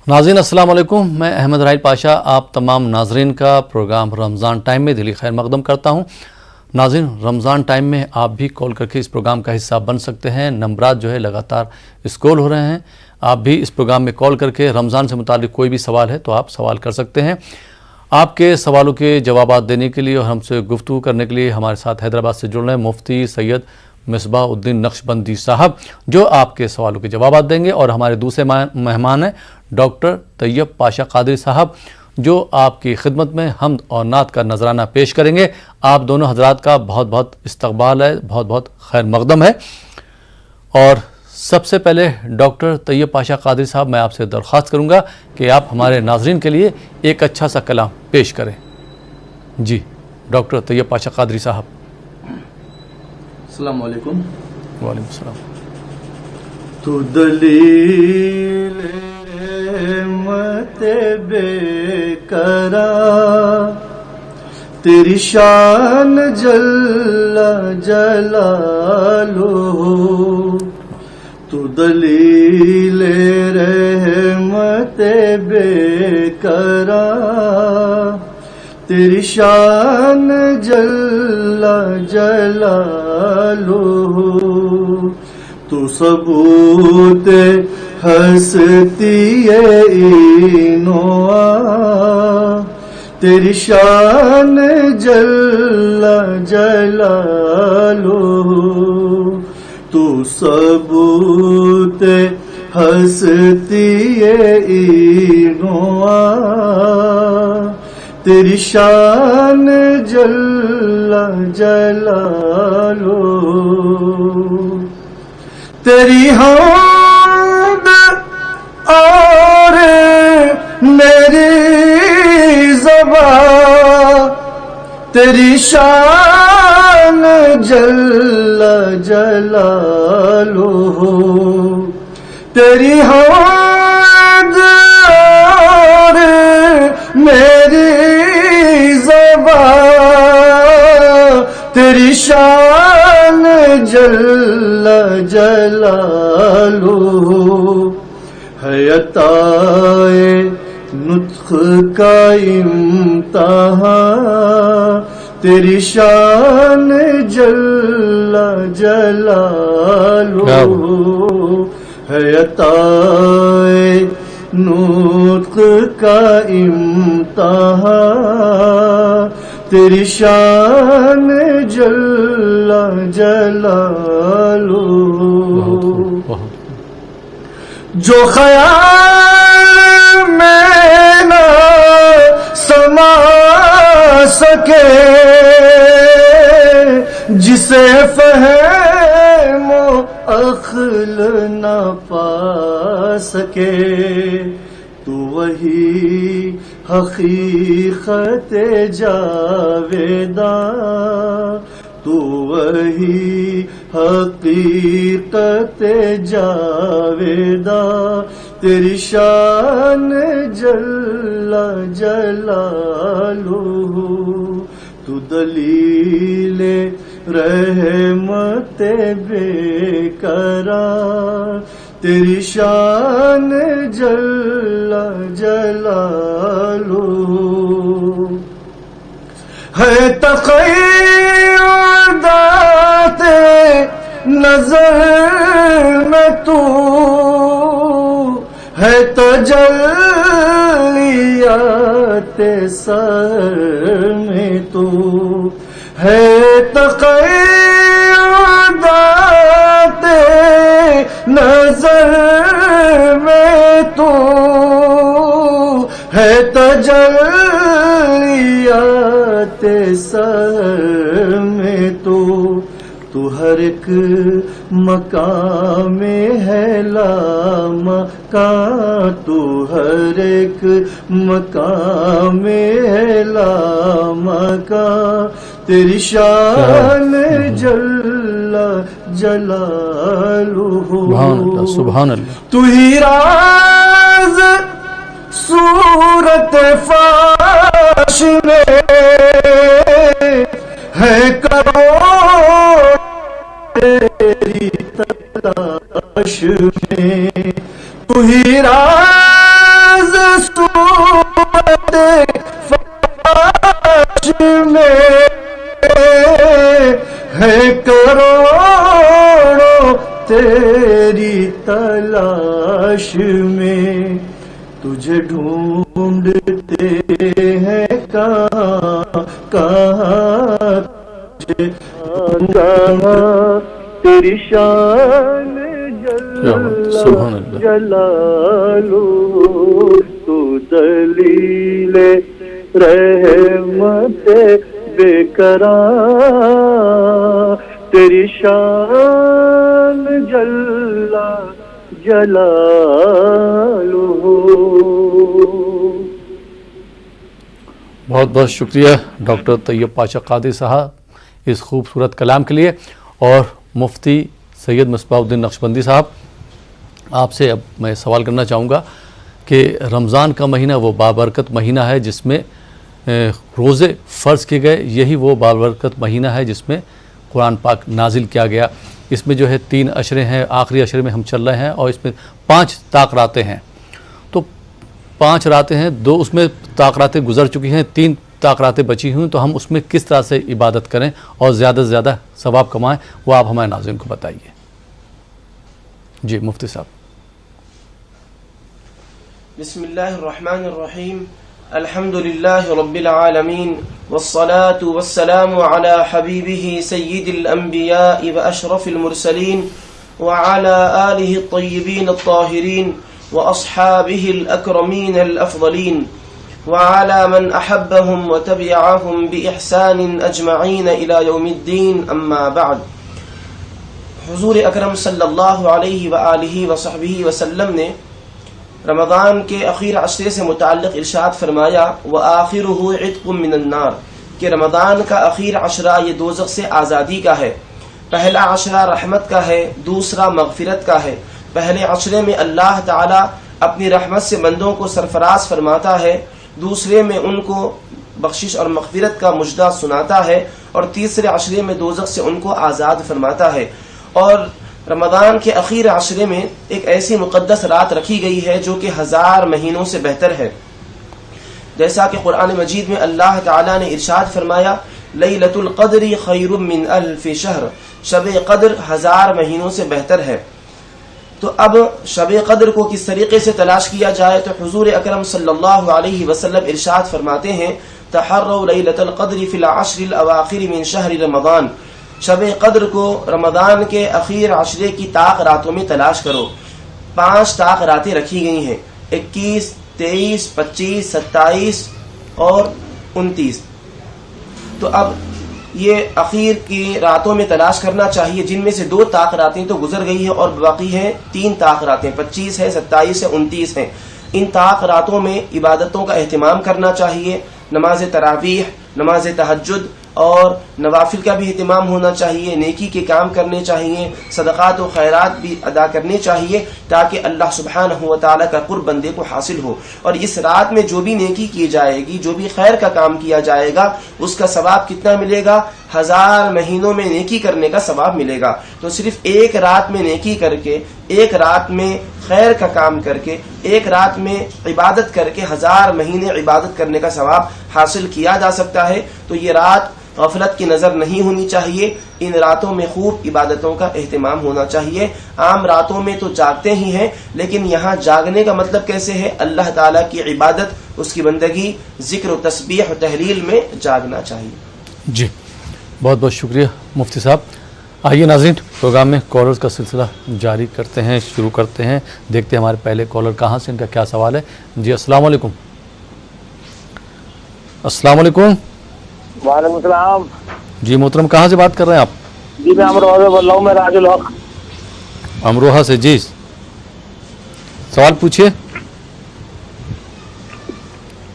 ناظرین السلام علیکم، میں احمد راحیل پاشا آپ تمام ناظرین کا پروگرام رمضان ٹائم میں دلی خیر مقدم کرتا ہوں۔ ناظرین رمضان ٹائم میں آپ بھی کال کر کے اس پروگرام کا حصہ بن سکتے ہیں۔ نمبرات جو ہے لگاتار اسکرول ہو رہے ہیں، آپ بھی اس پروگرام میں کال کر کے رمضان سے متعلق کوئی بھی سوال ہے تو آپ سوال کر سکتے ہیں۔ آپ کے سوالوں کے جوابات دینے کے لیے اور ہم سے گفتگو کرنے کے لیے ہمارے ساتھ حیدرآباد سے جڑ رہے ہیں مفتی سید مصباح الدین نقشبندی صاحب، جو آپ کے سوالوں کے جوابات دیں گے، اور ہمارے دوسرے مہمان ہیں ڈاکٹر طیب پاشا قادری صاحب، جو آپ کی خدمت میں حمد اور نعت کا نذرانہ پیش کریں گے۔ آپ دونوں حضرات کا بہت بہت استقبال ہے، بہت بہت خیر مقدم ہے۔ اور سب سے پہلے ڈاکٹر طیب پاشا قادری صاحب، میں آپ سے درخواست کروں گا کہ آپ ہمارے ناظرین کے لیے ایک اچھا سا کلام پیش کریں۔ جی ڈاکٹر طیب پاشا قادری صاحب۔ السلام علیکم۔ وعلیکم السلام۔ تو دلیل رحمت بے قرار، تیری شان جل جلالہ، تو دلیل رحمت بے قرار، تیری شان جل جلالہ، تو ثبوت ہستی اینوآ، تیری شان جل جلالہ، تو ثبوت ہستی اینوآ، تیری شان جل جلالہ، تیری حمد اور میری زبان، تیری شان جل جلالہ، تیری حمد اور میری زبان، تیری شان جل جلالہ، ہے عطائے نطق کا امتحان، تیری شان جل جلالہ، ہے عطائے نطق کا امتحان، تیری شان جل جلالہ، جو خیال میں نہ سما سکے، جسے فہم و عقل نہ پا سکے، تو وہی حقیقت جاویداں، تو وہی حقیقت جاویداں، تیری شان جل جلالہ، تو دلیل رحمت بے قرار، تیری شان جل جلالہ، ہے تقیدات نظر میں تو، ہے تجلیات سر میں تو، ہے تقیدات نظر میں تو، ہے تجلیات سر میں تو، تو ہر ایک مقام میں ہے لامکان، تو ہر ایک مقام میں ہے لامکان، تیری شان جل جلالہ، سبحان اللہ، تو ہی راز صورت فاش میں ہے کروڑ تیری تلاش میں، تو ہی راز فراش میں ہے کروڑوں تیری تلاش میں، تجھے ڈھونڈتے ہیں کہاں کہاں، کہاں تیری شان سبحان اللہ جلالو، تو دلیل رحمت بے قرار، تیری شان جل جلالو۔ بہت بہت شکریہ ڈاکٹر طیب پاشا قادری صاحب اس خوبصورت کلام کے لیے۔ اور مفتی سید مصباح الدین نقشبندی صاحب، آپ سے اب میں سوال کرنا چاہوں گا کہ رمضان کا مہینہ وہ بابرکت مہینہ ہے جس میں روزے فرض کیے گئے، یہی وہ بابرکت مہینہ ہے جس میں قرآن پاک نازل کیا گیا۔ اس میں جو ہے 3 عشرے ہیں، آخری عشرے میں ہم چل رہے ہیں، اور اس میں 5 طاق راتیں ہیں۔ تو 5 راتیں ہیں، 2 اس میں طاق راتیں گزر چکی ہیں، 3 طاق راتیں بچی ہوئی، تو ہم اس میں کس طرح سے عبادت کریں اور زیادہ سے زیادہ ثواب کمائیں، وہ آپ ہمارے ناظرین کو بتائیے۔ جی مفتی صاحب۔ بسم اللہ الرحمن الرحیم، الحمد للہ رب العالمین، والصلاة والسلام على حبیبہ سید الانبیاء واشرف المرسلین، وعلى آلہ الطیبین الطاہرین، واصحابہ الاکرمین الافضلین، وعلى من احبهم وتبعهم بإحسان اجمعین الى یوم الدین، اما بعد۔ حضور اکرم صلی اللہ علیہ وآلہ وصحبہ وسلم نے رمضان کے اخیر عشرے سے متعلق ارشاد فرمایا، وآخرہ عتق من النار، کہ رمضان کا اخیر عشرہ یہ دوزخ سے آزادی کا ہے۔ پہلا عشرہ رحمت کا ہے، دوسرا مغفرت کا ہے۔ پہلے عشرے میں اللہ تعالی اپنی رحمت سے بندوں کو سرفراز فرماتا ہے، دوسرے میں ان کو بخشش اور مغفرت کا مژدہ سناتا ہے، اور تیسرے عشرے میں دوزخ سے ان کو آزاد فرماتا ہے۔ اور رمضان کے اخیر عشرے میں ایک ایسی مقدس رات رکھی گئی ہے جو کہ 1000 مہینوں سے بہتر ہے، جیسا کہ قرآن مجید میں اللہ تعالیٰ نے ارشاد فرمایا، لیلۃ القدر خیر من الف شہر، شب قدر 1000 مہینوں سے بہتر ہے۔ تو اب شب قدر کو کس طریقے سے تلاش کیا جائے، تو حضور اکرم صلی اللہ علیہ وسلم ارشاد فرماتے ہیں، تحروا لیلۃ القدر فی العشر الاواخر من شہر رمضان، شب قدر کو رمضان کے اخیر عشرے کی طاق راتوں میں تلاش کرو۔ 5 طاق راتیں رکھی گئی ہیں، 21، 23، 25، 27 اور 29۔ تو اب یہ اخیر کی راتوں میں تلاش کرنا چاہیے، جن میں سے 2 طاق راتیں تو گزر گئی ہیں اور باقی ہیں 3 طاق راتیں، 25 ہے، 27 ہے، 29 ہیں۔ ان طاق راتوں میں عبادتوں کا اہتمام کرنا چاہیے، نماز تراویح، نماز تہجد اور نوافل کا بھی اہتمام ہونا چاہیے، نیکی کے کام کرنے چاہیے، صدقات و خیرات بھی ادا کرنے چاہیے، تاکہ اللہ سبحانہ و تعالیٰ کا قرب بندے کو حاصل ہو۔ اور اس رات میں جو بھی نیکی کی جائے گی، جو بھی خیر کا کام کیا جائے گا، اس کا ثواب کتنا ملے گا؟ 1000 مہینوں میں نیکی کرنے کا ثواب ملے گا۔ تو صرف ایک رات میں نیکی کر کے، ایک رات میں خیر کا کام کر کے، ایک رات میں عبادت کر کے 1000 مہینے عبادت کرنے کا ثواب حاصل کیا جا سکتا ہے۔ تو یہ رات غفلت کی نظر نہیں ہونی چاہیے، ان راتوں میں خوب عبادتوں کا اہتمام ہونا چاہیے۔ عام راتوں میں تو جاگتے ہی ہیں، لیکن یہاں جاگنے کا مطلب کیسے ہے؟ اللہ تعالیٰ کی عبادت، اس کی بندگی، ذکر و تسبیح و تحلیل میں جاگنا چاہیے۔ جی بہت بہت شکریہ مفتی صاحب۔ آئیے ناظرین، پروگرام میں کالرز کا سلسلہ جاری کرتے ہیں، شروع کرتے ہیں، دیکھتے ہیں ہمارے پہلے کالر کہاں سے، ان کا کیا سوال ہے۔ جی السلام علیکم۔ السلام علیکم۔ وعلیکم السلام۔ جی محترم، کہاں سے بات کر رہے ہیں آپ؟ جی میں امروہہ سے بول رہا ہوں، میں راج الحق امروہہ سے۔ جی سوال پوچھیے۔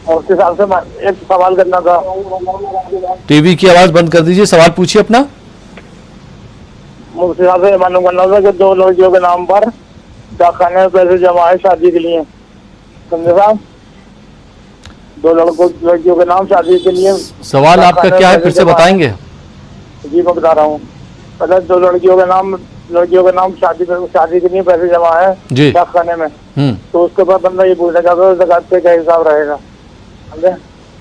مفتی صاحب سے ایک سوال کرنا تھا۔ ٹی وی کی آواز بند کر دیجیے، سوال پوچھیے اپنا۔ مفتی صاحب سے معلوم کرنا تھا کہ 2 لڑکیوں کے نام پر ڈاک خانے میں پیسے جمع ہے شادی کے لیے، سمجھے صاحب؟ 2 لڑکیوں کے نام شادی کے لیے۔ سوال آپ کا کیا ہے، پھر سے بتائیں گے؟ جی میں بتا رہا ہوں، پہلے 2 لڑکیوں کے نام شادی کے لیے پیسے جمع ہے ڈاک خانے میں، تو اس کے بعد بندہ یہ پوچھنا چاہتا ہے زکوٰۃ پہ کیا حساب رہے گا، سمجھے؟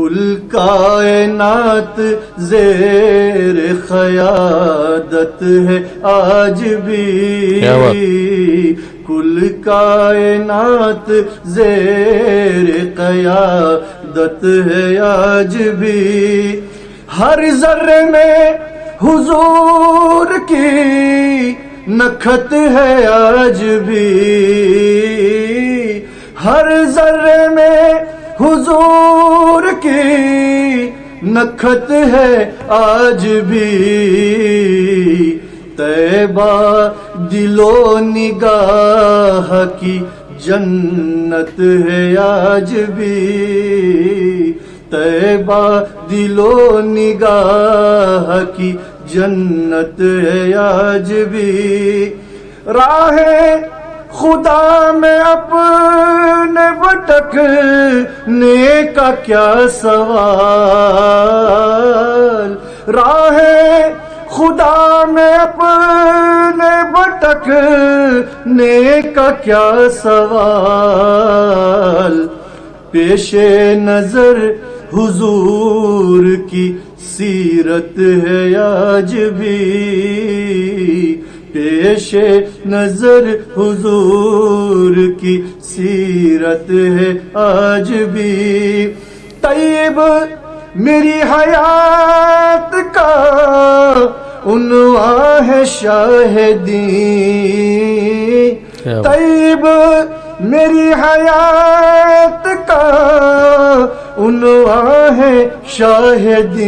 کل کائنات زیر قیادت ہے آج بھی، کل کائنات زیر قیادت ہے آج بھی، ہر ذرے میں حضور کی نکھت ہے آج بھی، ہر ذرے میں حضور کی نکھت ہے آج بھی، طیبہ دل و نگاہ کی جنت ہے آج بھی، طیبہ دل و نگاہ کی جنت ہے آج بھی، راہ خدا میں اپنے بھٹکنے کا کیا سوال، راہ خدا میں اپنے بھٹکنے کا کیا سوال، پیش نظر حضور کی سیرت ہے آج بھی، پیش نظر حضور کی سیرت ہے آج بھی، طیب میری حیات کا عنوان ہے شاہدین، طیب میری حیات کا عنوان ہے شاہدین،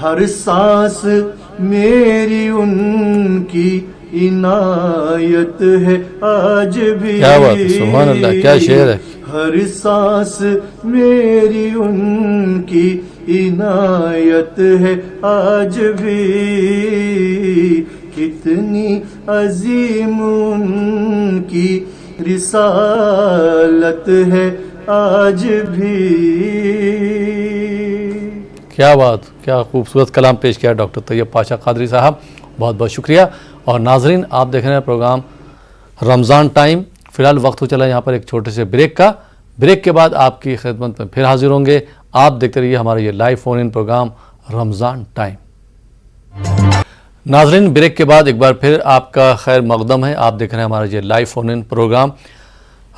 ہر سانس میری ان کی عنایت ہے آج بھی، کیا بات ہے، سبحان اللہ، کیا شعر ہے، ہر سانس میری ان کی عنایت ہے آج بھی، کتنی عظیم ان کی رسالت ہے آج بھی۔ کیا بات، کیا خوبصورت کلام پیش کیا ڈاکٹر طیب پاشا قادری صاحب، بہت بہت شکریہ۔ اور ناظرین، آپ دیکھ رہے ہیں پروگرام رمضان ٹائم۔ فی الحال وقت ہو چلا یہاں پر ایک چھوٹے سے بریک کا، بریک کے بعد آپ کی خدمت میں پھر حاضر ہوں گے۔ آپ دیکھتے رہیے ہمارا یہ لائیو فون ان پروگرام رمضان ٹائم۔ ناظرین، بریک کے بعد ایک بار پھر آپ کا خیر مقدم ہے۔ آپ دیکھ رہے ہیں ہمارا یہ لائیو فون ان پروگرام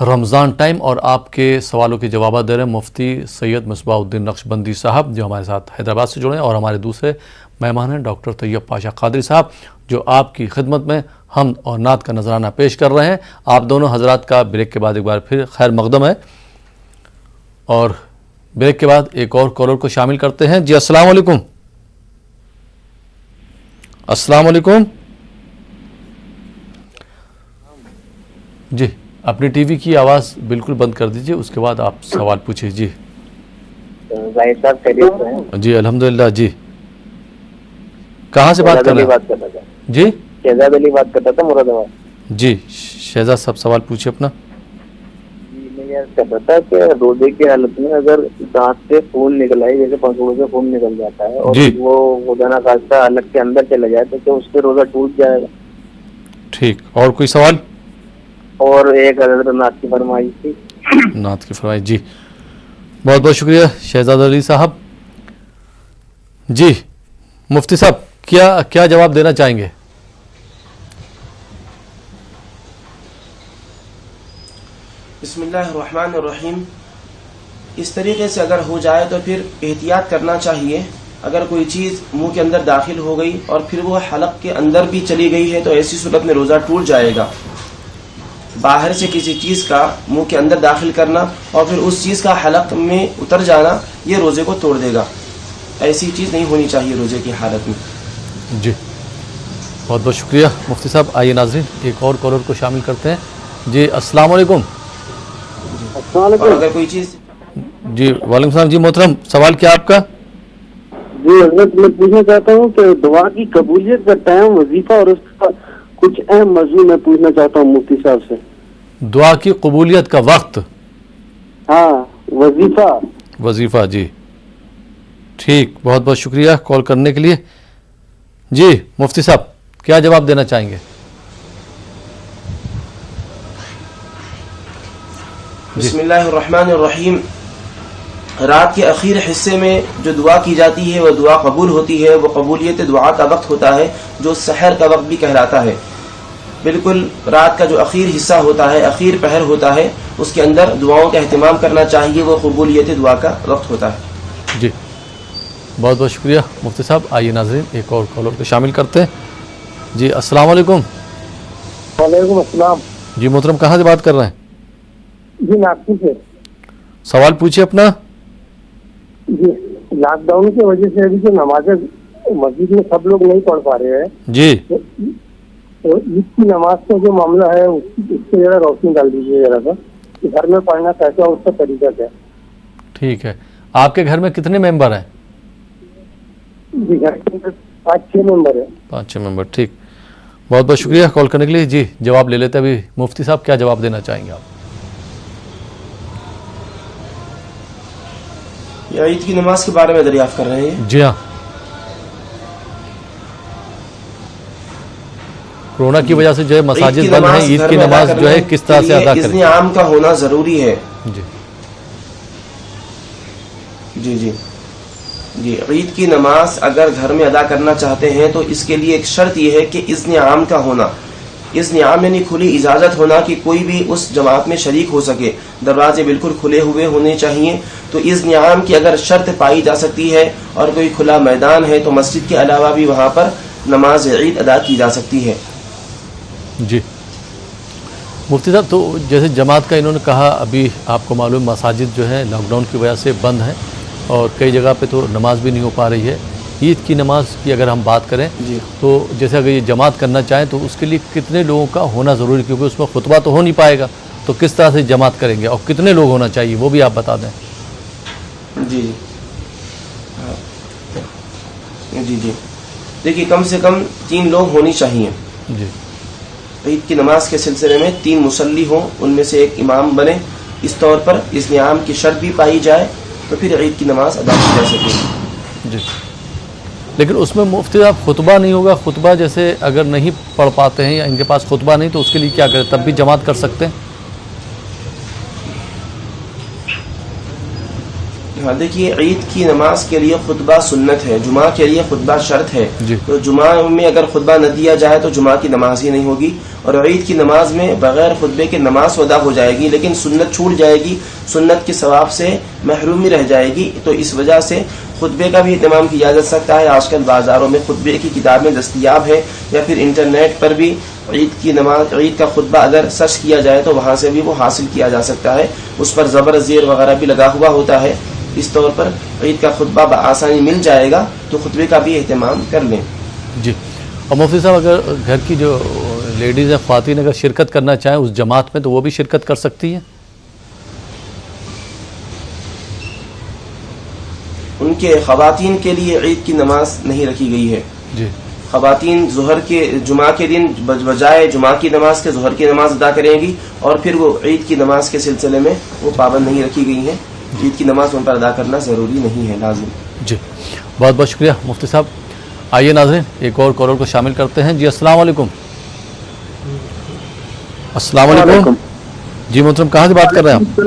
رمضان ٹائم، اور آپ کے سوالوں کے جوابات دے رہے ہیں مفتی سید مصباح الدین نقشبندی صاحب، جو ہمارے ساتھ حیدرآباد سے جڑے ہیں، اور ہمارے دوسرے مہمان ہیں ڈاکٹر طیب پاشا قادری صاحب، جو آپ کی خدمت میں حمد اور نعت کا نذرانہ پیش کر رہے ہیں۔ آپ دونوں حضرات کا بریک کے بعد ایک بار پھر خیر مقدم ہے، اور بریک کے بعد ایک اور کالر کو شامل کرتے ہیں۔ جی السلام علیکم۔ السلام علیکم جی، اپنی ٹی وی کی آواز بالکل بند کر دیجئے، اس کے بعد آپ سوال پوچھیں۔ جی جی الحمدللہ۔ جی کہاں سے بات کر رہے ہیں؟ جی شہزاد علی بات کرتا تھا، مراد آباد۔ جی شہزاد صاحب سوال پوچھیں اپنا۔ میں یہ کہہ رہا تھا کہ روزے کی حالت میں اگر دانت سے خون نکل آئے، جیسے پنسوڑوں سے خون نکل جاتا ہے، اور وہ خدا نہ خواستہ حلق کے اندر چلا جائے، تو کیا اس سے روزہ ٹوٹ جائے گا؟ ٹھیک، اور کوئی سوال؟ اور ایک حضرت نعت کی فرمائش تھی۔ نعت کی فرمائش، جی بہت بہت شکریہ شہزاد علی صاحب۔ جی مفتی صاحب، کیا جواب دینا چاہیں گے؟ بسم اللہ الرحمن الرحیم۔ اس طریقے سے اگر ہو جائے تو پھر احتیاط کرنا چاہیے۔ اگر کوئی چیز منہ کے اندر داخل ہو گئی اور پھر وہ حلق کے اندر بھی چلی گئی ہے تو ایسی صورت میں روزہ ٹوٹ جائے گا۔ باہر سے کسی چیز کا منہ کے اندر داخل کرنا اور پھر اس چیز کا حلق میں اتر جانا، یہ روزے کو توڑ دے گا۔ ایسی چیز نہیں ہونی چاہیے روزے کی حالت میں۔ جی بہت بہت شکریہ مفتی صاحب۔ آئیے ناظرین ایک اور کالر کو شامل کرتے ہیں۔ جی السلام علیکم۔ اور اگر کوئی چیز جی وعلیکم السلام۔ جی محترم، سوال کیا آپ کا؟ جی حضرت، میں پوچھنا چاہتا ہوں کہ دعا کی قبولیت کا ٹائم، وظیفہ اور اس کا کچھ اہم موضوع میں پوچھنا چاہتا ہوں مفتی صاحب سے۔ دعا کی قبولیت کا وقت؟ ہاں، وظیفہ۔ جی ٹھیک، بہت بہت شکریہ کال کرنے کے لیے۔ جی مفتی صاحب، کیا جواب دینا چاہیں گے؟ بسم اللہ الرحمن الرحیم۔ رات کے اخیر حصے میں جو دعا کی جاتی ہے وہ دعا قبول ہوتی ہے. وہ قبولیت دعا کا وقت ہوتا ہے جو سحر کا وقت بھی کہلاتا ہے. بالکل رات کا جو اخیر حصہ ہوتا ہے, اخیر پہر ہوتا ہے, اس کے اندر دعاؤں کا اہتمام کرنا چاہیے. وہ قبولیت دعا کا وقت ہوتا ہے. جی بہت بہت شکریہ مفتی صاحب. آئیے ناظرین ایک اور کالر کو شامل کرتے ہیں. جی السلام علیکم. وعلیکم السلام. جی محترم کہاں سے بات کر رہے ہیں؟ جی ناگپور سے. سوال پوچھیے اپنا. جی لاک ڈاؤن کی وجہ سے ابھی جو نمازیں مسجد میں سب لوگ نہیں پڑھ پا رہے ہیں, جی تو عید کی نماز کا جو معاملہ ہے اس پہ ذرا روشنی ڈال دیجیے ذرا سا, کہ گھر میں پڑھنا کیسا اس کا طریقہ کیا. ٹھیک ہے. آپ کے گھر میں کتنے ممبر ہیں؟ جی گھر کے اندر 5-6 ممبر ہیں. 5-6 ممبر. ٹھیک, بہت بہت شکریہ کال کرنے کے لیے. جی جواب لے لیتے. ابھی مفتی صاحب کیا جواب دینا چاہیں گے آپ؟ یہ عید کی نماز کے بارے میں دریافت کر رہے ہیں. جی ہاں, کورونا کی وجہ سے جو ہے مساجد بند ہیں, عید کی نماز جو ہے کس طرح سے ادا کریں؟ اذن عام کا ہونا ضروری ہے. جی جی جی جی عید کی نماز اگر گھر میں ادا کرنا چاہتے ہیں تو اس کے لیے ایک شرط یہ ہے کہ اذن عام کا ہونا. اذن عام یعنی کھلی اجازت ہونا کہ کوئی بھی اس جماعت میں شریک ہو سکے. دروازے بالکل کھلے ہوئے ہونے چاہیے. تو اذن عام کی اگر شرط پائی جا سکتی ہے اور کوئی کھلا میدان ہے تو مسجد کے علاوہ بھی وہاں پر نماز عید ادا کی جا سکتی ہے. جی مفتی صاحب, تو جیسے جماعت کا انہوں نے کہا, ابھی آپ کو معلوم مساجد جو ہے لاک ڈاؤن کی وجہ سے بند ہیں اور کئی جگہ پہ تو نماز بھی نہیں ہو پا رہی ہے. عید کی نماز کی اگر ہم بات کریں تو جیسے اگر یہ جماعت کرنا چاہیں تو اس کے لیے کتنے لوگوں کا ہونا ضروری, کیونکہ اس میں خطبہ تو ہو نہیں پائے گا, تو کس طرح سے جماعت کریں گے اور کتنے لوگ ہونا چاہیے وہ بھی آپ بتا دیں. جی جی جی دیکھیے کم سے کم 3 لوگ ہونی چاہیے. جی عید کی نماز کے سلسلے میں 3 مصلی ہوں, ان میں سے ایک امام بنے. اس طور پر اذن عام کی شرط بھی پائی جائے تو پھر عید کی نماز ادا کی جا سکے. جی لیکن اس میں مفتی صاحب خطبہ نہیں ہوگا. خطبہ جیسے اگر نہیں پڑھ پاتے ہیں یا ان کے پاس خطبہ نہیں تو اس کے لیے کیا کریں, تب بھی جماعت کر سکتے ہیں؟ ہاں دیکھیے عید کی نماز کے لیے خطبہ سنت ہے, جمعہ کے لیے خطبہ شرط ہے. جی. تو جمعہ میں اگر خطبہ نہ دیا جائے تو جمعہ کی نماز ہی نہیں ہوگی, اور عید کی نماز میں بغیر خطبے کے نماز ادا ہو جائے گی لیکن سنت چھوٹ جائے گی, سنت کے ثواب سے محرومی رہ جائے گی. تو اس وجہ سے خطبے کا بھی اہتمام کیا جا سکتا ہے. آج کل بازاروں میں خطبے کی کتابیں دستیاب ہے, یا پھر انٹرنیٹ پر بھی عید کی نماز, عید کا خطبہ اگر سرچ کیا جائے تو وہاں سے بھی وہ حاصل کیا جا سکتا ہے. اس پر زبر زیر وغیرہ بھی لگا ہوا ہوتا ہے. اس طور پر عید کا خطبہ بآسانی مل جائے گا, تو خطبے کا بھی اہتمام کر لیں. جی, اور مفتی صاحب اگر گھر کی جو لیڈیز ہیں, خواتین اگر شرکت کرنا چاہیں اس جماعت میں تو وہ بھی شرکت کر سکتی ہیں؟ ان کے خواتین کے لیے عید کی نماز نہیں رکھی گئی ہے. جی خواتین جمعہ کے دن بجائے جمعہ کی نماز کے ظہر کی نماز ادا کریں گی, اور پھر وہ عید کی نماز کے سلسلے میں وہ پابند نہیں رکھی گئی ہیں. عید کی نماز ان پر ادا کرنا ضروری نہیں ہے, لازم. جی بہت بہت شکریہ مفتی صاحب. آئیے ناظرین ایک اور کالر کو شامل کرتے ہیں. جی السلام علیکم. السلام علیکم. جی محترم کہاں سے بات کر رہے ہیں آپ؟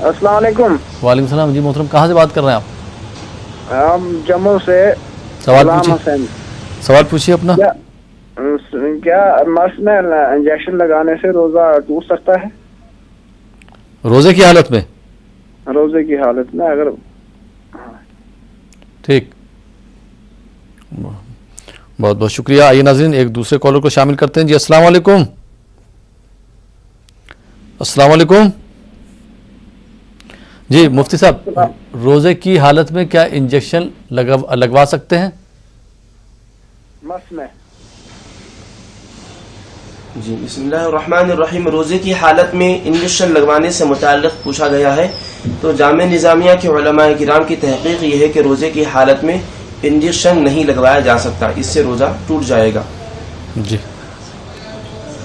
السلام علیکم. وعلیکم السلام. جی محترم کہاں سے بات کر رہے ہیں آپ؟ ہم جموں سے. سوال پوچھیے اپنا. کیا مرض میں انجیکشن لگانے سے روزہ ٹوٹ سکتا ہے؟ روزے کی حالت میں؟ روزے کی حالت میں اگر. ٹھیک, بہت بہت شکریہ. آئیے ناظرین ایک دوسرے کالر کو شامل کرتے ہیں. جی السلام علیکم. السلام علیکم. جی مفتی صاحب روزے کی حالت میں کیا انجیکشن لگوا سکتے ہیں؟ مس میں. جی بسم اللہ الرحمن الرحیم. روزے کی حالت میں انجیکشن لگوانے سے متعلق پوچھا گیا ہے, تو جامعہ نظامیہ کے علماء کرام کی تحقیق یہ ہے کہ روزے کی حالت میں انجیکشن نہیں لگوایا جا سکتا, اس سے روزہ ٹوٹ جائے گا. جی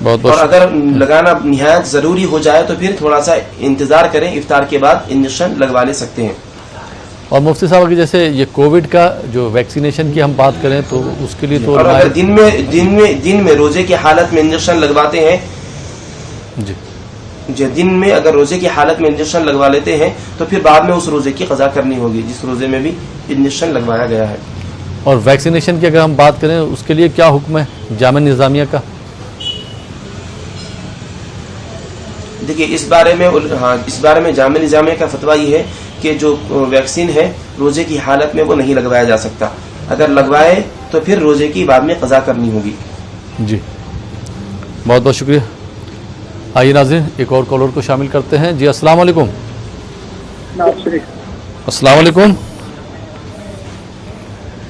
بہت بہت. اور اگر لگانا نہایت ضروری ہو جائے تو پھر تھوڑا سا انتظار کریں, افطار کے بعد انجیکشن لگوا لے سکتے ہیں. اور مفتی صاحب کی جیسے یہ کووڈ کا جو ویکسینیشن کی ہم بات کریں تو اس کے لیے تو اور اگر دن میں روزے کی حالت میں انجیکشن لگواتے ہیں, جی جو دن میں اگر روزے کی حالت میں انجیکشن لگوا لیتے ہیں تو پھر بعد میں اس روزے کی قضا کرنی ہوگی جس روزے میں بھی انجیکشن لگوایا گیا ہے. اور ویکسینیشن کی اگر ہم بات کریں اس کے لیے کیا حکم ہے جامع نظامیہ کا؟ دیکھیے اس بارے میں جامع نظامیہ کا فتویٰ یہ ہے کہ جو ویکسین ہے روزے کی حالت میں وہ نہیں لگوایا جا سکتا. اگر لگوائے تو پھر روزے کی بعد میں قضا کرنی ہوگی. جی بہت بہت شکریہ. آئیے ناظرین ایک اور کالر کو شامل کرتے ہیں. جی السلام علیکم. السلام علیکم.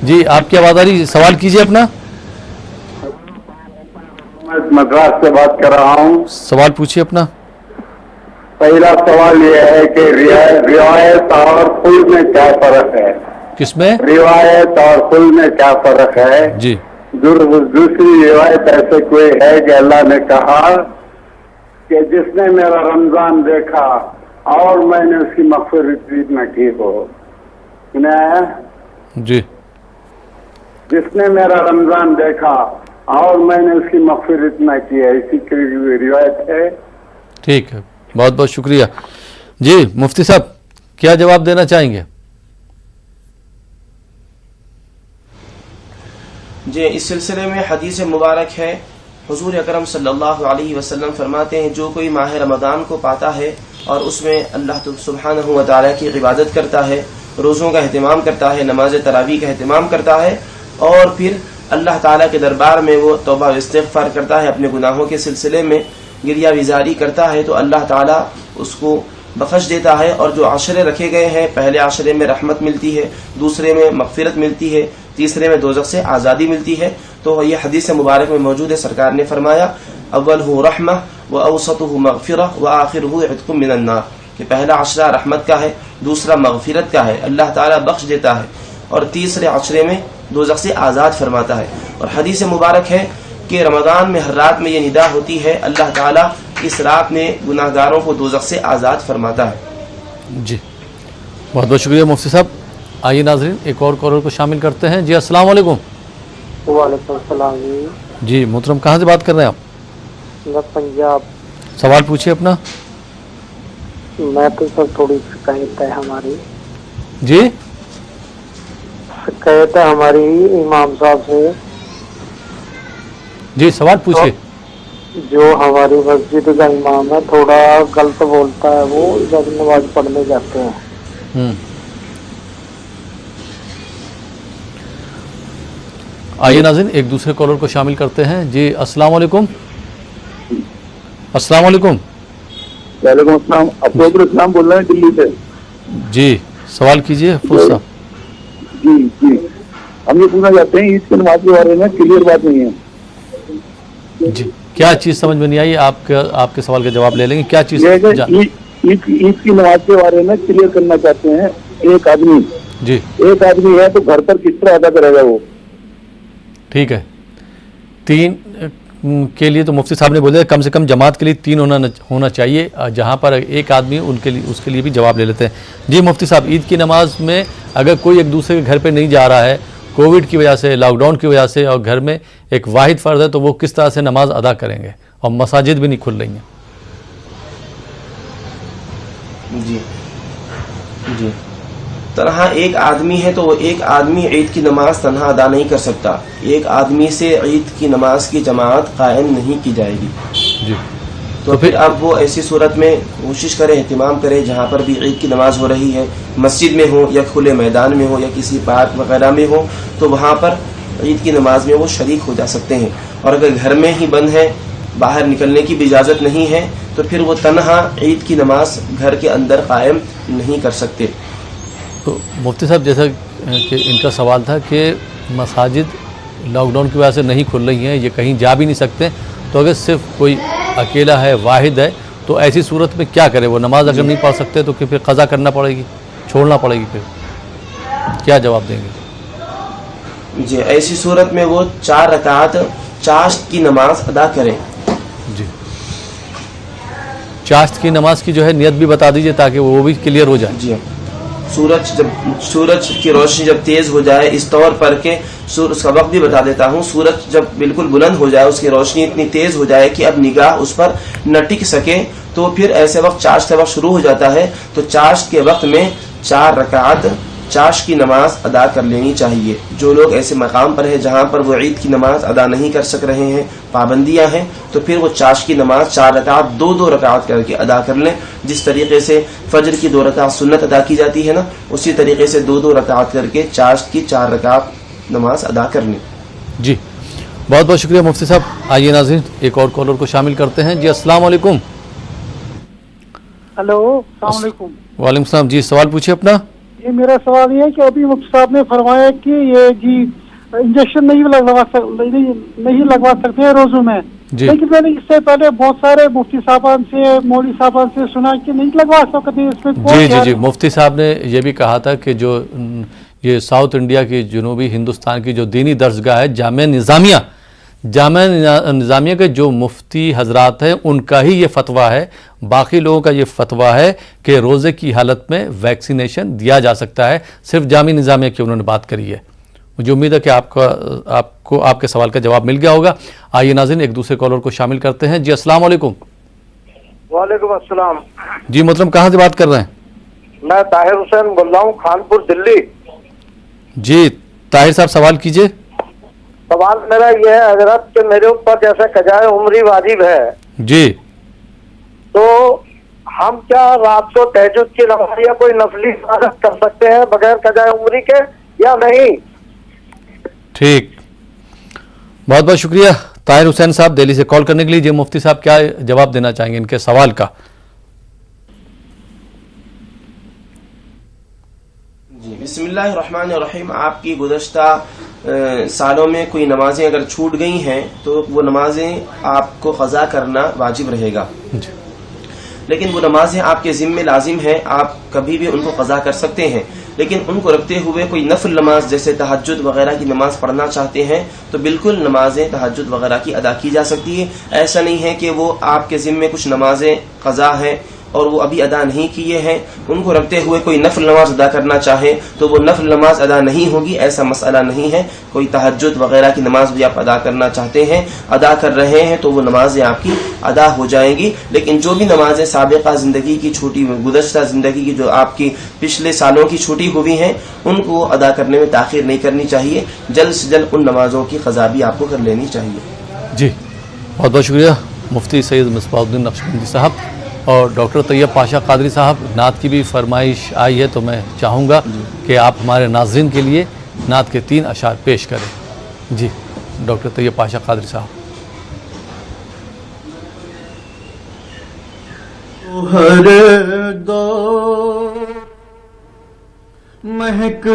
جی آپ کی آواز آ رہی ہے, سوال کیجیے اپنا. مدراس سے بات کر رہا ہوں. سوال پوچھیے اپنا. پہلا سوال یہ ہے کہ روایت اور خل میں کیا فرق ہے؟ کس میں؟ روایت اور خل میں کیا فرق ہے؟ جی دوسری روایت ایسے کوئی ہے کہ اللہ نے کہا کہ جس نے میرا رمضان دیکھا اور میں نے اس کی مغفرت نہ کی ہو. جی جس نے میرا رمضان دیکھا اور میں نے اس کی مغفرت نہ کی ہے, اسی کی روایت ہے. ٹھیک ہے, بہت بہت شکریہ. جی مفتی صاحب کیا جواب دینا چاہیں گے؟ جی اس سلسلے میں حدیث مبارک ہے, حضور اکرم صلی اللہ علیہ وسلم فرماتے ہیں جو کوئی ماہ رمضان کو پاتا ہے اور اس میں اللہ سبحانہ و تعالیٰ کی عبادت کرتا ہے, روزوں کا اہتمام کرتا ہے, نماز تراویح کا اہتمام کرتا ہے اور پھر اللہ تعالیٰ کے دربار میں وہ توبہ و استغفار کرتا ہے, اپنے گناہوں کے سلسلے میں گریہ وزاری کرتا ہے, تو اللہ تعالیٰ اس کو بخش دیتا ہے. اور جو عشرے رکھے گئے ہیں, پہلے عشرے میں رحمت ملتی ہے, دوسرے میں مغفرت ملتی ہے, تیسرے میں دوزخ سے آزادی ملتی ہے. تو یہ حدیث مبارک میں موجود ہے. سرکار نے فرمایا اولہ رحمہ و اوسطہ مغفرہ و آخرہ عتق من النار, کہ پہلا عشرہ رحمت کا ہے, دوسرا مغفرت کا ہے, اللہ تعالیٰ بخش دیتا ہے, اور تیسرے عشرے میں دوزخ سے آزاد فرماتا ہے. اور حدیث مبارک ہے کہ رمضان میں ہر رات میں یہ ندا ہوتی ہے اللہ تعالیٰ اس رات میں گناہ گاروں کو دوزخ سے آزاد فرماتا ہے. جی بہت بہت شکریہ مفتی صاحب. آئیے ناظرین ایک اور کالر کو شامل کرتے ہیں. جی السلام علیکم. وعلیکم السلام. جی محترم کہاں سے بات کر رہے ہیں آپ؟ میں پنجاب. سوال پوچھیے اپنا. میں تو سر تھوڑی شکایت ہے ہماری. جی شکایت ہے ہماری امام صاحب سے. جی سوال پوچھیے. جو ہماری مسجد کا امام ہے تھوڑا غلط بولتا ہے, وہ جب نماز پڑھنے جاتے ہیں. آئیے ناظرین ایک دوسرے کالر کو شامل کرتے ہیں. جی السلام علیکم. السلام علیکم. وعلیکم السلام. افروز الاسلام بول رہے ہیں دلی سے. جی سوال کیجیے افروز صاحب. جی جی ہم یہ پوچھنا چاہتے ہیں عید کی نماز کے بارے میں کلیئر بات نہیں ہے. جی کیا چیز سمجھ میں نہیں آئی؟ آپ کے سوال کا جواب لے لیں گے. کیا چیز؟ عید کی نماز کے بارے میں کلیئر کرنا چاہتے ہیں. ایک آدمی ہے تو گھر پر کس طرح ادا کرے گا وہ؟ ٹھیک ہے, 3 کے لیے تو مفتی صاحب نے بولے کم سے کم جماعت کے لیے 3 ہونا چاہیے. جہاں پر ایک آدمی اس کے لیے بھی جواب لے لیتے ہیں. جی مفتی صاحب عید کی نماز میں اگر کوئی ایک دوسرے کے گھر پہ نہیں جا رہا ہے کووڈ کی وجہ سے, لاک ڈاؤن کی وجہ سے, اور گھر میں ایک واحد فرد ہے, تو وہ کس طرح سے نماز ادا کریں گے؟ اور مساجد بھی نہیں کھل رہی ہیں. جی جی تنہا ایک آدمی ہے تو وہ ایک آدمی عید کی نماز تنہا ادا نہیں کر سکتا. ایک آدمی سے عید کی نماز کی جماعت قائم نہیں کی جائے گی. جی تو پھر اب وہ ایسی صورت میں کوشش کرے, اہتمام کرے, جہاں پر بھی عید کی نماز ہو رہی ہے, مسجد میں ہو یا کھلے میدان میں ہو یا کسی پارک وغیرہ میں ہو, تو وہاں پر عید کی نماز میں وہ شریک ہو جا سکتے ہیں. اور اگر گھر میں ہی بند ہے, باہر نکلنے کی بھی اجازت نہیں ہے, تو پھر وہ تنہا عید کی نماز گھر کے اندر قائم نہیں کر سکتے. تو مفتی صاحب جیسا کہ ان کا سوال تھا کہ مساجد لاک ڈاؤن کی وجہ سے نہیں کھل رہی ہیں, یہ کہیں جا بھی نہیں سکتے, تو اگر صرف کوئی اکیلا ہے, واحد ہے, تو ایسی صورت میں کیا کرے؟ وہ نماز اگر نہیں پڑھ سکتے تو پھر قضا کرنا پڑے گی, چھوڑنا پڑے گی, پھر کیا جواب دیں گے؟ جی ایسی صورت میں وہ 4 رکعت چاشت کی نماز ادا کریں. جی چاشت کی نماز کی جو ہے نیت بھی بتا دیجئے تاکہ وہ بھی کلیئر ہو جائے. جی سورج کی روشنی جب تیز ہو جائے, اس طور پر کہ اس کا وقت بھی بتا دیتا ہوں, سورج جب بالکل بلند ہو جائے, اس کی روشنی اتنی تیز ہو جائے کہ اب نگاہ اس پر نہ ٹک سکے, تو پھر ایسے وقت چاشت کا وقت شروع ہو جاتا ہے تو چاشت کے وقت میں 4 رکعت چاشت کی نماز ادا کر لینی چاہیے. جو لوگ ایسے مقام پر ہیں جہاں پر وہ عید کی نماز ادا نہیں کر سک رہے ہیں, پابندیاں ہیں, تو پھر وہ چاشت کی نماز 4 رکعت 2 رکعت کر کے ادا کر لیں. جس طریقے سے فجر کی 2 رکعت سنت ادا کی جاتی ہے نا, اسی طریقے سے 2 رکعت کر کے چاشت کی 4 رکعت نماز ادا کر لیں. جی بہت بہت شکریہ مفتی صاحب. آئیے ناظرین ایک اور کالر کو شامل کرتے ہیں. جی السلام علیکم. ہلو السلام علیکم. وعلیکم السلام. جی سوال پوچھیے اپنا. یہ میرا سوال یہ ہے کہ ابھی مفتی صاحب نے فرمایا کہ یہ جی انجیکشن نہیں لگوا سکتے ہیں روزوں میں, لیکن میں نے اس سے پہلے بہت سارے مفتی صاحبان سے مولوی صاحبان سے سنا کہ نہیں لگوا سکتے اس میں. جی مفتی صاحب نے یہ بھی کہا تھا کہ جو یہ ساؤتھ انڈیا کی جنوبی ہندوستان کی جو دینی درسگاہ ہے جامعہ نظامیہ کے جو مفتی حضرات ہیں ان کا ہی یہ فتویٰ ہے, باقی لوگوں کا یہ فتویٰ ہے کہ روزے کی حالت میں ویکسینیشن دیا جا سکتا ہے. صرف جامعہ نظامیہ کی انہوں نے بات کری ہے. مجھے امید ہے کہ آپ کو آپ کے سوال کا جواب مل گیا ہوگا. آئیے ناظرین ایک دوسرے کالر کو شامل کرتے ہیں. جی السلام علیکم. وعلیکم السلام. جی محترم کہاں سے بات کر رہے ہیں؟ میں طاہر حسین بول رہا ہوں, خانپور دلی. جی طاہر صاحب سوال کیجئے. سوال میرا یہ ہے حضرت کہ میرے اوپر جیسے قضائے عمری واجب ہے جی, تو ہم کیا رات کو تہجد کی نماز یا کوئی نفلی عبادت کر سکتے ہیں بغیر قضائے عمری کے یا نہیں؟ ٹھیک, بہت بہت شکریہ طاہر حسین صاحب دہلی سے کال کرنے کے لیے. جی مفتی صاحب کیا جواب دینا چاہیں گے ان کے سوال کا؟ جی بسم اللہ الرحمن الرحیم. آپ کی گزشتہ سالوں میں کوئی نمازیں اگر چھوٹ گئی ہیں تو وہ نمازیں آپ کو قضا کرنا واجب رہے گا, لیکن وہ نمازیں آپ کے ذمہ لازم ہیں, آپ کبھی بھی ان کو قضا کر سکتے ہیں. لیکن ان کو رکھتے ہوئے کوئی نفل نماز جیسے تہجد وغیرہ کی نماز پڑھنا چاہتے ہیں تو بالکل نمازیں تہجد وغیرہ کی ادا کی جا سکتی ہے. ایسا نہیں ہے کہ وہ آپ کے ذمہ کچھ نمازیں قضا ہیں اور وہ ابھی ادا نہیں کیے ہیں, ان کو رکھتے ہوئے کوئی نفل نماز ادا کرنا چاہے تو وہ نفل نماز ادا نہیں ہوگی. ایسا مسئلہ نہیں ہے. کوئی تہجد وغیرہ کی نماز بھی آپ ادا کرنا چاہتے ہیں, ادا کر رہے ہیں تو وہ نمازیں آپ کی ادا ہو جائیں گی. لیکن جو بھی نمازیں سابقہ زندگی کی چھوٹی گزشتہ زندگی کی جو آپ کی پچھلے سالوں کی چھوٹی ہوئی ہیں ان کو ادا کرنے میں تاخیر نہیں کرنی چاہیے. جلد سے جلد ان نمازوں کی قضا بھی آپ کو کر لینی چاہیے. جی بہت بہت شکریہ مفتی سید مصباح الدین نقشبندی صاحب. اور ڈاکٹر طیب پاشا قادری صاحب, نعت کی بھی فرمائش آئی ہے تو میں چاہوں گا کہ آپ ہمارے ناظرین کے لیے نعت کے 3 اشعار پیش کریں. جی ڈاکٹر طیب پاشا قادری صاحب. ہر دور مہکتی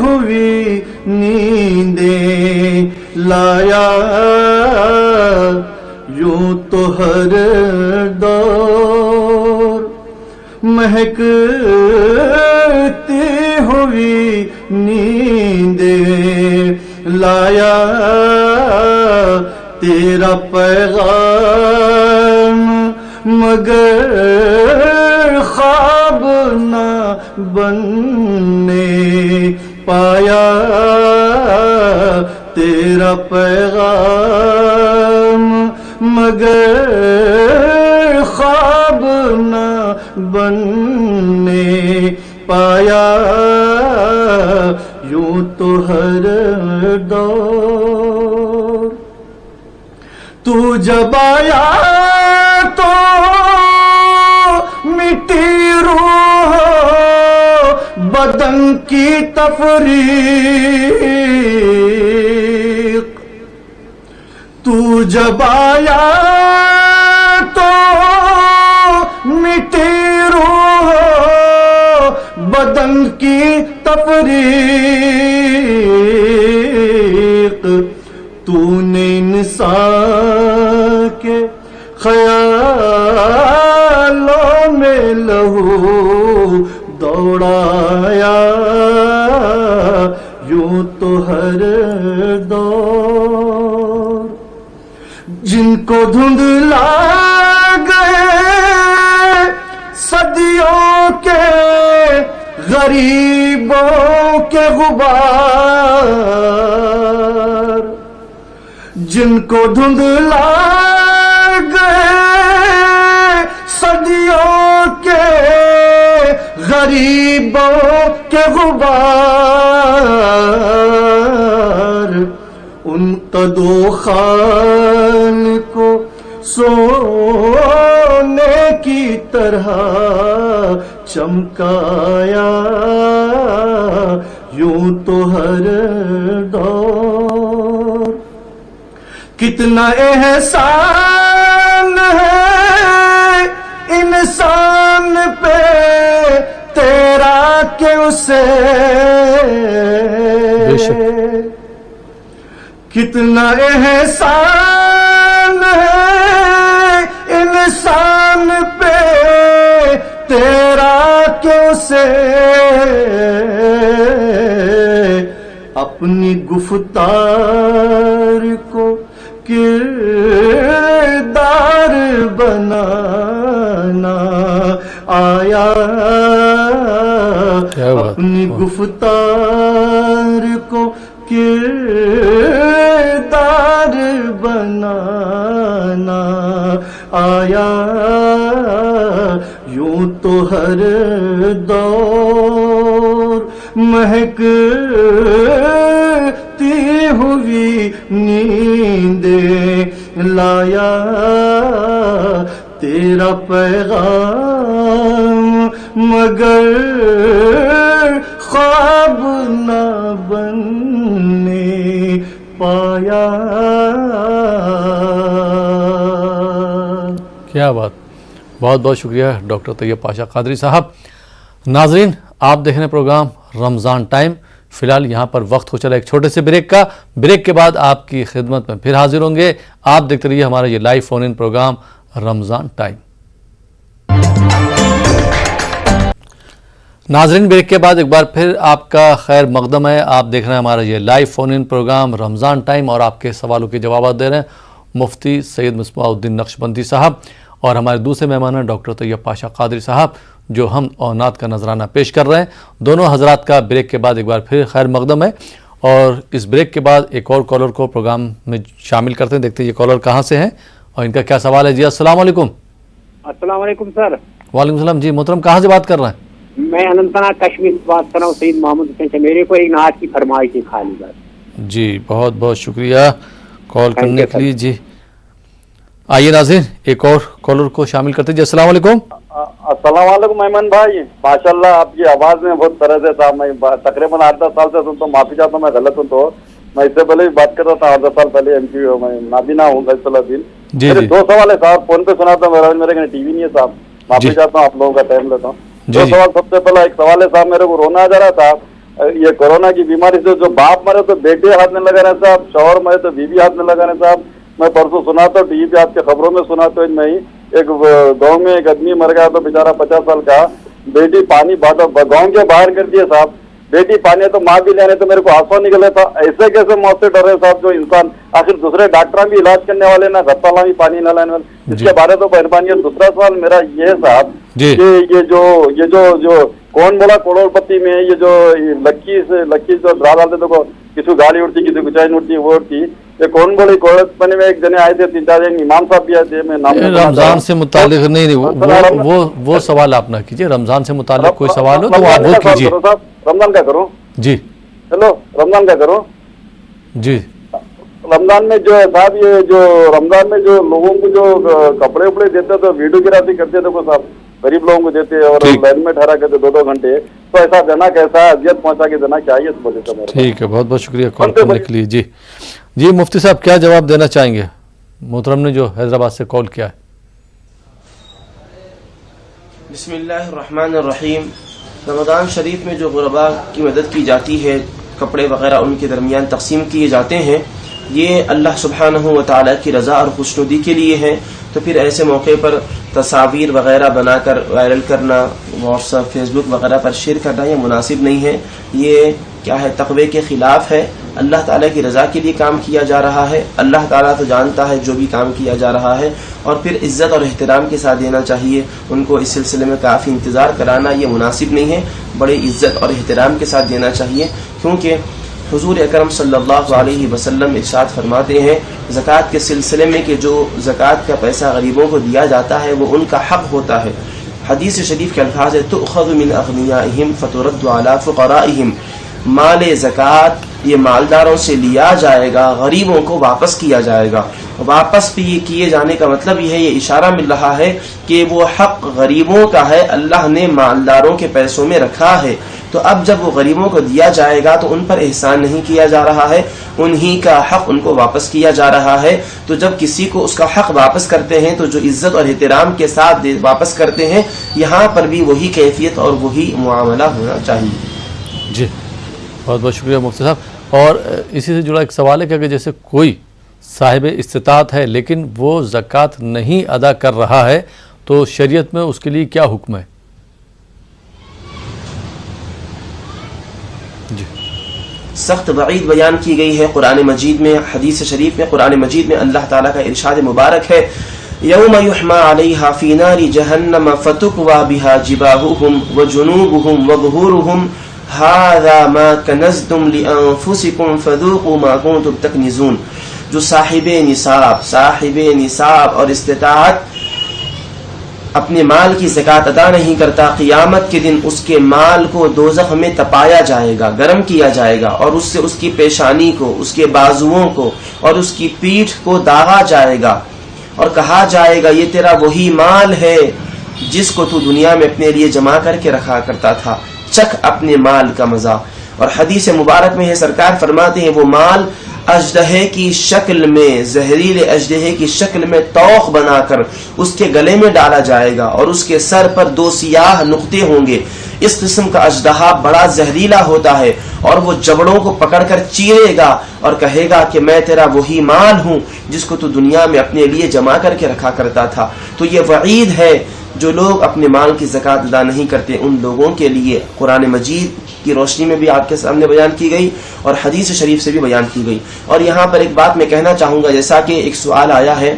ہوئی نیندیں لایا, یوں تو ہر دور مہکتی ہوئی نیندیں لایا, تیرا پیغام مگر خواب نہ بننے پایا, تیرا پیغام مگر خواب نہ بننے پایا, یوں تو ہر دور تو جب آیا تو مٹی روح بدن کی تفریق, تو جب آیا تو مٹی روح بدن کی تفریق, تو نے انسان کے خیالوں میں لہو دوڑایا, یوں تو ہر دور جن کو دھندلا گئے صدیوں کے غریبوں کے غبار, جن کو دھندلا گئے خوشیوں کے غریبوں کے غبار، ان قد و خال کو سونے کی طرح چمکایا، یوں تو ہر دور کتنا احسان ہے انسان پہ تیرا کہ اسے کتنا احسان ہے انسان پہ تیرا کہ اسے اپنی گفتار کو کردار بنانا آیا، اپنی گفتار کو کردار بنانا آیا، یوں تو ہر دور مہکتی ہوئی نیندیں لایا، تیرا پیغام مگر خواب نہ بننے پایا۔ کیا بات، بہت بہت شکریہ ڈاکٹر طیب پاشا قادری صاحب۔ ناظرین، آپ دیکھ رہے ہیں پروگرام رمضان ٹائم۔ فی الحال یہاں پر وقت ہو چلا ایک چھوٹے سے بریک کا۔ بریک کے بعد آپ کی خدمت میں پھر حاضر ہوں گے۔ آپ دیکھتے رہیے ہمارا یہ لائیو فون ان پروگرام رمضان ٹائم۔ ناظرین، بریک کے بعد ایک بار پھر آپ کا خیر مقدم ہے۔ آپ دیکھ رہے ہیں ہمارا یہ لائیو فون ان پروگرام رمضان ٹائم اور آپ کے سوالوں کے جوابات دے رہے ہیں مفتی سید مصباح الدین نقشبندی صاحب اور ہمارے دوسرے مہمان ہیں ڈاکٹر طیب پاشا قادری صاحب، جو ہم اور نعت کا نذرانہ پیش کر رہے ہیں۔ دونوں حضرات کا بریک کے بعد ایک بار پھر خیر مقدم ہے اور اس بریک کے بعد ایک اور کالر کو پروگرام میں شامل کرتے ہیں۔ دیکھتے ہیں یہ کالر کہاں سے ہیں اور ان کا کیا سوال ہے۔ جی السلام علیکم۔ السلام علیکم سر۔ وعلیکم السلام۔ جی محترم، کہاں سے بات کر رہے ہیں؟ میں اننت ناگ کشمیر سے بات کر رہا ہوں، سید محمد حسین سے۔ میرے کو ایک نعت کی فرمائش ہے خالی بات۔ جی بہت بہت شکریہ کال کرنے کے لیے۔ جی آئیے ناظرین ایک اور کالر کو شامل کرتے ہیں۔ جی السلام علیکم۔ السلام علیکم ایمن بھائی، ماشاء اللہ آپ کی آواز میں بہت طرح سے تھا۔ میں تقریباً 8-10 سال سے سنتا ہوں، معافی چاہتا ہوں میں غلط ہوں تو۔ میں اس سے پہلے بھی بات کر رہا تھا 8-10 سال پہلے ایم پی میں نابینا ہوں فیصل الدین۔ میرے 2 سوال ہے صاحب، فون پہ سنا تھا میرے ٹی وی نہیں ہے صاحب، معافی چاہتا ہوں آپ لوگوں کا ٹائم لیتا ہوں۔ 2 سوال، سب سے پہلا ایک سوال ہے صاحب، میرے کو رونا آ جا رہا تھا یہ کورونا کی بیماری سے، جو باپ مرے تو بیٹے ہاتھ میں لگا رہے صاحب، شوہر مرے تو بیوی ہاتھ میں لگا رہے صاحب۔ میں پرسوں سنا تو ٹی وی پہ آپ کے خبروں میں سنا تو میں ہی ایک گاؤں میں ایک آدمی مر گیا تو بیچارہ 50 سال کا، بیٹی پانی گاؤں کے باہر کر دیے صاحب، بیٹی پانی تو ماں بھی لینے تو میرے کو آنسو نکلے تھا۔ ایسے کیسے موت سے ڈر رہے صاحب جو انسان، آخر دوسرے ڈاکٹر بھی علاج کرنے والے نہ گھر والا بھی پانی نہ لانے والے، اس کے بارے تو مہربانی ہے۔ دوسرا سوال میرا یہ ہے صاحب کہ یہ جو کون بولا کروڑ پتی میں یہ جو لکی جو ڈرا ڈالتے تو کسی گاڑی اڑتی کسی کو چائن اڑتی وہ اڑتی، یہ کون بولی کروڑ پتی میں ایک جنے آئے تھے 3-4 دن، امام صاحب بھی آئے تھے۔ میں نام رمضان سے متعلق نہیں وہ سوال آپ نہ کیجیے، رمضان سے متعلق کوئی سوال ہو تو آپ وہ کیجیے۔ رمضان کا کروں جی، ہیلو رمضان کا کروں جی۔ رمضان میں جو ہے صاحب، یہ جو رمضان میں جو لوگوں کو جو کپڑے وپڑے دیتے تو ویڈیوگرافی کرتے تھے صاحب، غریب لوگوں کو دیتے اور لائن میں ٹھہرا کرتے 2-2 گھنٹے، تو ایسا دینا کیسا ہے؟ اذیت پہنچا کے دینا چاہیے اس وجہ سے۔ ٹھیک ہے، بہت بہت شکریہ کال کرنے کے لیے۔ جی مفتی صاحب کیا جواب دینا چاہیں گے محترم نے جو حیدرآباد سے کال کیا ہے؟ بسم اللہ الرحمن الرحیم۔ رمضان شریف میں جو غرباء کی مدد کی جاتی ہے، کپڑے وغیرہ ان کے درمیان تقسیم کیے جاتے ہیں، یہ اللہ سبحانہ و تعالیٰ کی رضا اور خوشنودی کے لیے ہیں۔ تو پھر ایسے موقع پر تصاویر وغیرہ بنا کر وائرل کرنا، واٹس ایپ فیس بک وغیرہ پر شیئر کرنا یہ مناسب نہیں ہے۔ یہ کیا ہے، تقوی کے خلاف ہے۔ اللہ تعالیٰ کی رضا کے لیے کام کیا جا رہا ہے، اللہ تعالیٰ تو جانتا ہے جو بھی کام کیا جا رہا ہے، اور پھر عزت اور احترام کے ساتھ دینا چاہیے۔ ان کو اس سلسلے میں کافی انتظار کرانا یہ مناسب نہیں ہے، بڑے عزت اور احترام کے ساتھ دینا چاہیے، کیونکہ حضور اکرم صلی اللہ علیہ وسلم ارشاد فرماتے ہیں زکوٰۃ کے سلسلے میں کہ جو زکوٰۃ کا پیسہ غریبوں کو دیا جاتا ہے وہ ان کا حق ہوتا ہے، حدیث شریف کے الفاظ ہے تؤخذ من اغنیائہم فترد علی فقرائہم، مال زکوٰۃ یہ مالداروں سے لیا جائے گا، غریبوں کو واپس کیا جائے گا. واپس بھی یہ کیے جانے کا مطلب یہ ہے، یہ اشارہ مل رہا ہے کہ وہ حق غریبوں کا ہے، اللہ نے مالداروں کے پیسوں میں رکھا ہے. تو اب جب وہ غریبوں کو دیا جائے گا تو ان پر احسان نہیں کیا جا رہا ہے، انہی کا حق ان کو واپس کیا جا رہا ہے. تو جب کسی کو اس کا حق واپس کرتے ہیں تو جو عزت اور احترام کے ساتھ واپس کرتے ہیں، یہاں پر بھی وہی کیفیت اور وہی معاملہ ہونا چاہیے. جی بہت بہت شکریہ مفتی صاحب. اور اسی سے جڑا ایک سوال ہے کہ اگر جیسے کوئی صاحب استطاعت ہے لیکن وہ زکوٰۃ نہیں ادا کر رہا ہے تو شریعت میں اس کے لیے کیا حکم ہے؟ جی سخت وعید بیان کی گئی ہے قرآن مجید میں، حدیث شریف میں. قرآن مجید میں اللہ تعالیٰ کا ارشاد مبارک ہے یوم یحما علیہا فی نار جہنم فتکوی بہا جباہہم وجنوبہم وظہورہم ھذا ما کنزتم لانفسکم فذوقوا ما کنتم تکنزون. جو صاحب نصاب اور استطاعت اپنے مال کی زکوٰۃ ادا نہیں کرتا، قیامت کے دن اس کے مال کو دوزخ میں تپایا جائے گا، گرم کیا جائے گا، اور اس سے اس کی پیشانی کو، اس کے بازوؤں کو اور اس کی پیٹھ کو داغا جائے گا، اور کہا جائے گا یہ تیرا وہی مال ہے جس کو تو دنیا میں اپنے لیے جمع کر کے رکھا کرتا تھا، چکھ اپنے مال کا مزہ. اور حدیث مبارک میں ہے سرکار فرماتے ہیں وہ مال اژدہے کی شکل میں، زہریل اژدہے کی شکل میں توق بنا کر اس کے گلے میں ڈالا جائے گا، اور اس کے سر پر 2 سیاہ نقطے ہوں گے. اس قسم کا اژدہا بڑا زہریلا ہوتا ہے، اور وہ جبڑوں کو پکڑ کر چیرے گا اور کہے گا کہ میں تیرا وہی مال ہوں جس کو تو دنیا میں اپنے لیے جمع کر کے رکھا کرتا تھا. تو یہ وعید ہے جو لوگ اپنے مال کی زکوٰۃ ادا نہیں کرتے ان لوگوں کے لیے. قرآن مجید کی روشنی میں بھی آپ کے سامنے بیان کی گئی اور حدیث شریف سے بھی بیان کی گئی. اور یہاں پر ایک بات میں کہنا چاہوں گا، جیسا کہ ایک سوال آیا ہے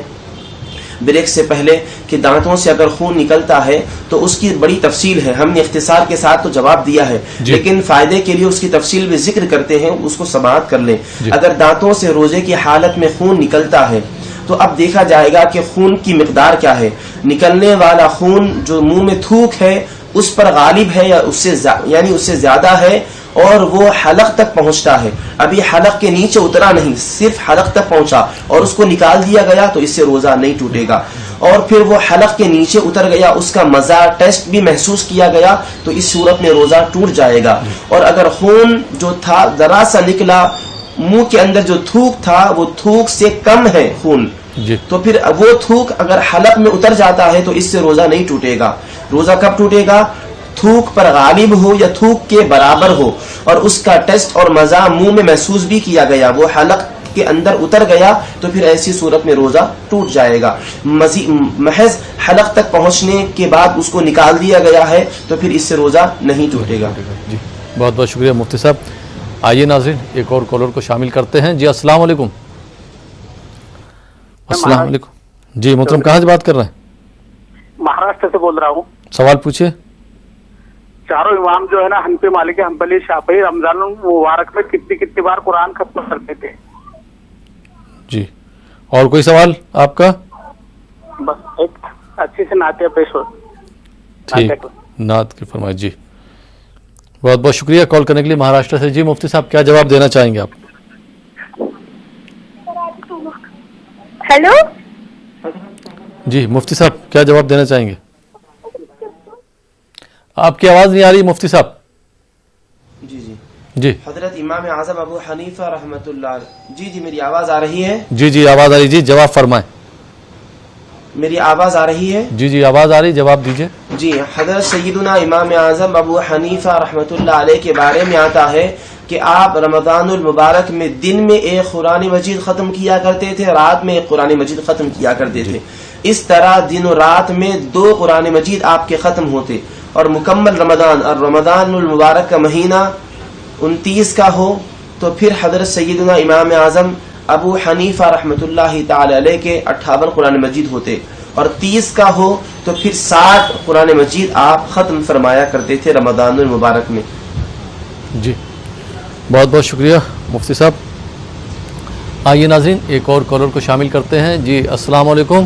بریک سے پہلے کہ دانتوں سے اگر خون نکلتا ہے تو اس کی بڑی تفصیل ہے. ہم نے اختصار کے ساتھ تو جواب دیا ہے، لیکن فائدے کے لیے اس کی تفصیل بھی ذکر کرتے ہیں، اس کو سماعت کر لیں. اگر دانتوں سے روزے کی حالت میں خون نکلتا ہے تو اب دیکھا جائے گا کہ خون کی مقدار کیا ہے. نکلنے والا خون جو منہ میں تھوک ہے اس پر غالب ہے یا اس سے زیادہ ہے، اور وہ حلق تک پہنچتا ہے. ابھی حلق کے نیچے اترا نہیں، صرف حلق تک پہنچا اور اس کو نکال دیا گیا تو اس سے روزہ نہیں ٹوٹے گا. اور پھر وہ حلق کے نیچے اتر گیا، اس کا مزہ ٹیسٹ بھی محسوس کیا گیا تو اس صورت میں روزہ ٹوٹ جائے گا. اور اگر خون جو تھا ذرا سا نکلا، منہ کے اندر جو تھوک تھا وہ تھوک سے کم ہے خون، تو پھر وہ تھوک اگر حلق میں اتر جاتا ہے تو اس سے روزہ نہیں ٹوٹے گا. روزہ کب ٹوٹے گا؟ تھوک پر غالب ہو یا تھوک کے برابر ہو اور اس کا ٹیسٹ اور مزہ منہ میں محسوس بھی کیا گیا، وہ حلق کے اندر اتر گیا تو پھر ایسی صورت میں روزہ ٹوٹ جائے گا. محض حلق تک پہنچنے کے بعد اس کو نکال دیا گیا ہے تو پھر اس سے روزہ نہیں ٹوٹے گا. جی بہت بہت شکریہ مفتی صاحب. آئیے ناظرین ایک اور کالر کو شامل کرتے ہیں. جی السلام علیکم. السلام علیکم. جی محترم کہاں سے بات کر رہے ہیں؟ مہاراشٹر سے بول رہا ہوں. سوال پوچھیے. چاروں امام جو ہے نا حنفی، مالکی، حنبلی، شافعی رمضان المبارک میں کتنی بار قرآن ختم کرتے تھے؟ جی اور کوئی سوال آپ کا؟ بس ایک اچھی سے نعتیہ پیش ہو. ٹھیک نعت کی فرمائش. جی بہت بہت شکریہ کال کرنے کے لیے مہاراشٹر سے. جی مفتی صاحب کیا جواب دینا چاہیں گے آپ؟ ہیلو جی مفتی صاحب کیا جواب دینا چاہیں گے؟ آپ کی آواز نہیں آ رہی مفتی صاحب. جی حضرت امام اعظم ابو حنیفہ رحمۃ اللہ. جی میری آواز آ رہی ہے؟ جی آواز آ رہی. جی جواب فرمائیں. میری آواز آ رہی ہے؟ جی آواز آ رہی، جواب دیجیے. جی حضرت سیدنا امام اعظم ابو حنیفہ رحمۃ اللہ علیہ کے بارے میں آتا ہے کہ آپ رمضان المبارک میں دن میں ایک قرآن مجید ختم کیا کرتے تھے، رات میں ایک قرآن مجید ختم کیا کرتے تھے. اس طرح دن و رات میں 2 قرآن مجید آپ کے ختم ہوتے، اور مکمل رمضان اور رمضان المبارک کا مہینہ 29 کا ہو تو پھر حضرت سیدنا امام اعظم ابو حنیفہ رحمۃ اللہ تعالی علیہ کے 58 قرآن مجید ہوتے، اور 30 کا ہو تو پھر 60 قرآن مجید آپ ختم فرمایا کرتے تھے رمضان المبارک میں. جی بہت بہت شکریہ مفتی صاحب. آئیے ناظرین ایک اور کالر کو شامل کرتے ہیں. جی السلام علیکم.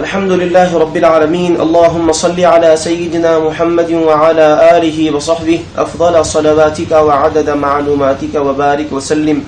الحمد لله رب العالمين اللهم صل على سيدنا محمد وعلى آله وصحبه أفضل صلواتك وعدد معلوماتك وبارك وسلم.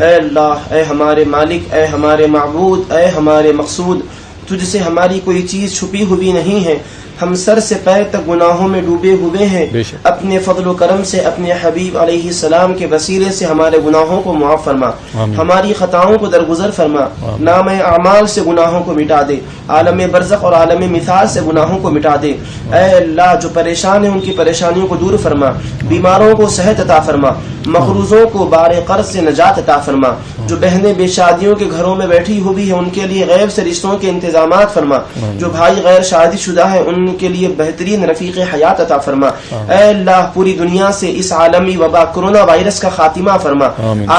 اے اللہ، اے ہمارے مالک، اے ہمارے معبود، اے ہمارے مقصود، تجھ سے ہماری کوئی چیز چھپی ہوئی نہیں ہے. ہم سر سے پیر تک گناہوں میں ڈوبے ہوئے ہیں. اپنے فضل و کرم سے اپنے حبیب علیہ السلام کے وسیلے سے ہمارے گناہوں کو معاف فرما، ہماری خطاؤں کو درگزر فرما، نام اعمال سے گناہوں کو مٹا دے، عالم برزخ اور عالم مثال سے گناہوں کو مٹا دے. اے اللہ، جو پریشان ہیں ان کی پریشانیوں کو دور فرما، بیماروں کو صحت عطا فرما، مقروضوں کو بار قرض سے نجات عطا فرما، جو بہنیں بے شادیوں کے گھروں میں بیٹھی ہوئی ہیں ان کے لیے غیب سے رشتوں کے انتظامات فرما، جو بھائی غیر شادی شدہ ہیں ان کے لیے بہترین رفیق حیات عطا فرما. اے اللہ، پوری دنیا سے اس عالمی وبا کرونا وائرس کا خاتمہ فرما،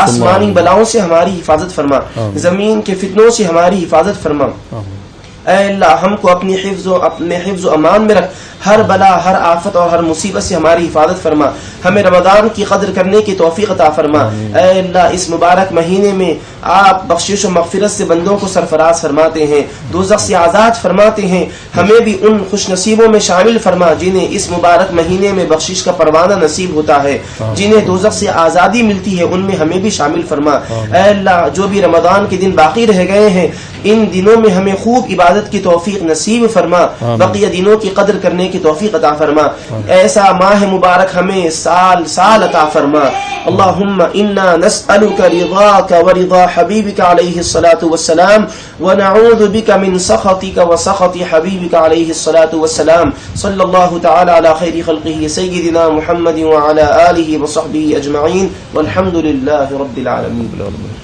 آسمانی بلاؤں سے ہماری حفاظت فرما، زمین کے فتنوں سے ہماری حفاظت فرما. اے اللہ، ہم کو اپنے حفظ و امان میں رکھ، ہر بلا، ہر آفت اور ہر مصیبت سے ہماری حفاظت فرما، ہمیں رمضان کی قدر کرنے کی توفیق عطا فرما. اے اللہ، اس مبارک مہینے میں آپ بخشش و مغفرت سے بندوں کو سرفراز فرماتے ہیں، دوزخ سے آزاد فرماتے ہیں. ہمیں بھی ان خوش نصیبوں میں شامل فرما جنہیں اس مبارک مہینے میں بخشش کا پروانہ نصیب ہوتا ہے، جنہیں دوزخ سے آزادی ملتی ہے، ان میں ہمیں بھی شامل فرما. اے اللہ، جو بھی رمضان کے دن باقی رہ گئے ہیں ان دنوں میں ہمیں خوب عبادت کی توفیق نصیب فرما، بقیہ دنوں کی قدر کرنے کی توفیق عطا فرما. ایسا ماہ مبارک ہمیں سال سال عطا فرما. اللہم انا نسألک رضاک ورضا حبیبک علیہ الصلاۃ والسلام ونعوذ بک من سخطک وسخط حبیبک علیہ الصلاۃ والسلام. صلی اللہ تعالی علی خیر خلقہ سیدنا محمد وعلی آلہ وصحبہ اجمعین والحمد للہ رب العالمین.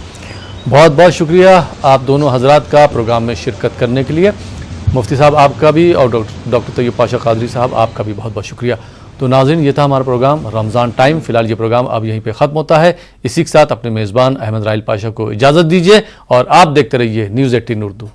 بہت بہت شکریہ آپ دونوں حضرات کا پروگرام میں شرکت کرنے کے لیے. مفتی صاحب آپ کا بھی اور ڈاکٹر طیب پاشا قادری صاحب آپ کا بھی بہت بہت شکریہ. تو ناظرین، یہ تھا ہمارا پروگرام رمضان ٹائم. فی الحال یہ پروگرام اب یہیں پہ ختم ہوتا ہے. اسی کے ساتھ اپنے میزبان احمد رائل پاشا کو اجازت دیجیے اور آپ دیکھتے رہیے نیوز 18 اردو.